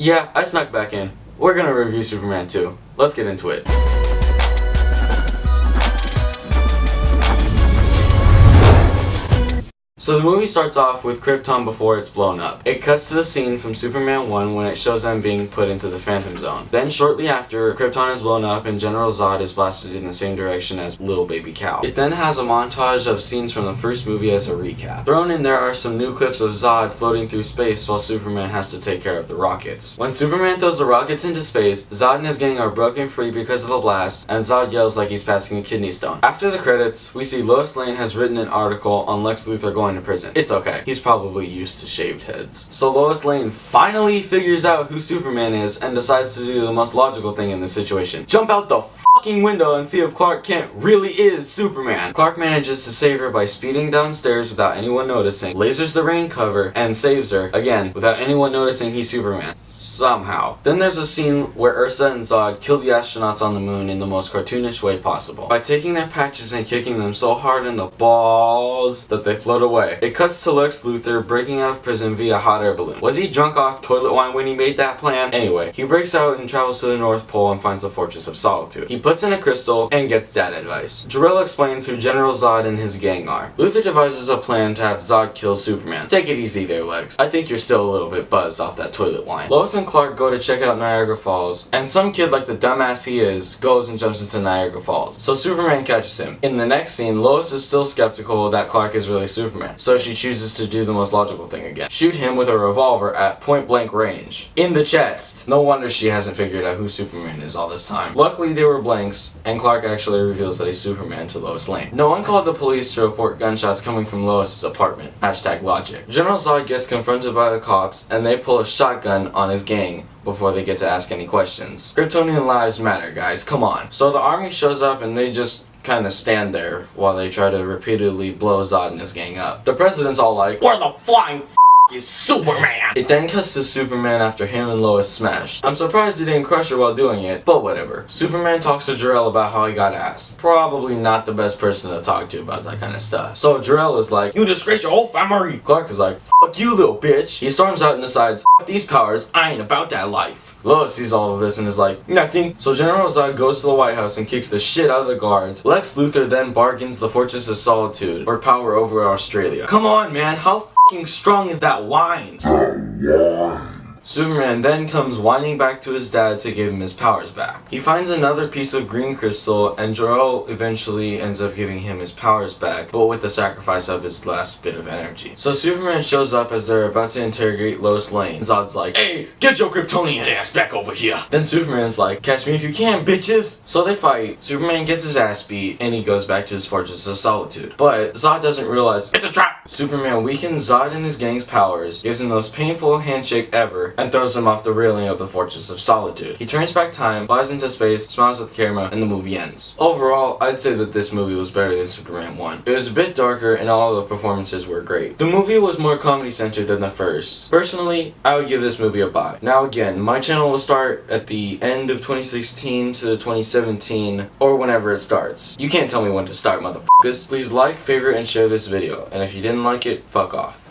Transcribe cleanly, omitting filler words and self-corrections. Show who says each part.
Speaker 1: Yeah, I snuck back in. We're gonna review Superman 2. Let's get into it. So the movie starts off with Krypton before it's blown up. It cuts to the scene from Superman 1 when it shows them being put into the Phantom Zone. Then shortly after, Krypton is blown up and General Zod is blasted in the same direction as Little Baby Cow. It then has a montage of scenes from the first movie as a recap. Thrown in there are some new clips of Zod floating through space while Superman has to take care of the rockets. When Superman throws the rockets into space, Zod and his gang are broken free because of the blast, and Zod yells like he's passing a kidney stone. After the credits, we see Lois Lane has written an article on Lex Luthor going to prison. It's okay. He's probably used to shaved heads. So Lois Lane finally figures out who Superman is and decides to do the most logical thing in this situation. Jump out the fucking window and see if Clark Kent really is Superman. Clark manages to save her by speeding downstairs without anyone noticing, lasers the rain cover, and saves her, again, without anyone noticing he's Superman. Somehow. Then there's a scene where Ursa and Zod kill the astronauts on the moon in the most cartoonish way possible by taking their patches and kicking them so hard in the balls that they float away. It cuts to Lex Luthor breaking out of prison via hot air balloon. Was he drunk off toilet wine when he made that plan? Anyway, he breaks out and travels to the North Pole and finds the Fortress of Solitude. He puts in a crystal and gets dad advice. Jor-El explains who General Zod and his gang are. Luthor devises a plan to have Zod kill Superman. Take it easy there, Lex. I think you're still a little bit buzzed off that toilet wine. Lois and Clark go to check out Niagara Falls, and some kid like the dumbass he is goes and jumps into Niagara Falls. So Superman catches him. In the next scene, Lois is still skeptical that Clark is really Superman, so she chooses to do the most logical thing again. Shoot him with a revolver at point blank range. In the chest. No wonder she hasn't figured out who Superman is all this time. Luckily they were blanks, and Clark actually reveals that he's Superman to Lois Lane. No one called the police to report gunshots coming from Lois's apartment. Hashtag logic. General Zod gets confronted by the cops, and they pull a shotgun on his gang before they get to ask any questions. Kryptonian lives matter, guys, come on. So the army shows up and they just kind of stand there while they try to repeatedly blow Zod and his gang up. The president's all like, "Where the flying is Superman?" It then cuts to Superman after him and Lois smashed. I'm surprised he didn't crush her while doing it, but whatever. Superman talks to Jor-El about how he got ass. Probably not the best person to talk to about that kind of stuff. So Jor-El is like, "You disgrace your whole family." Clark is like, "Fuck you, little bitch." He storms out and decides, "Fuck these powers, I ain't about that life." Lois sees all of this and is like, "Nothing." So General Zod goes to the White House and kicks the shit out of the guards. Lex Luthor then bargains the Fortress of Solitude for power over Australia. Come on, man, how fucking strong is that wine? Superman then comes whining back to his dad to give him his powers back. He finds another piece of green crystal, and Jor-El eventually ends up giving him his powers back, but with the sacrifice of his last bit of energy. So Superman shows up as they're about to interrogate Lois Lane. Zod's like, "Hey, get your Kryptonian ass back over here." Then Superman's like, "Catch me if you can, bitches." So they fight. Superman gets his ass beat, and he goes back to his Fortress of Solitude. But Zod doesn't realize it's a trap. Superman weakens Zod and his gang's powers, gives him the most painful handshake ever, and throws him off the railing of the Fortress of Solitude. He turns back time, flies into space, smiles at the camera, and the movie ends. Overall, I'd say that this movie was better than Superman 1. It was a bit darker, and all the performances were great. The movie was more comedy-centered than the first. Personally, I would give this movie a buy. Now again, my channel will start at the end of 2016 to 2017, or whenever it starts. You can't tell me when to start, motherfuckers. Please like, favorite, and share this video, and if you didn't like it, fuck off.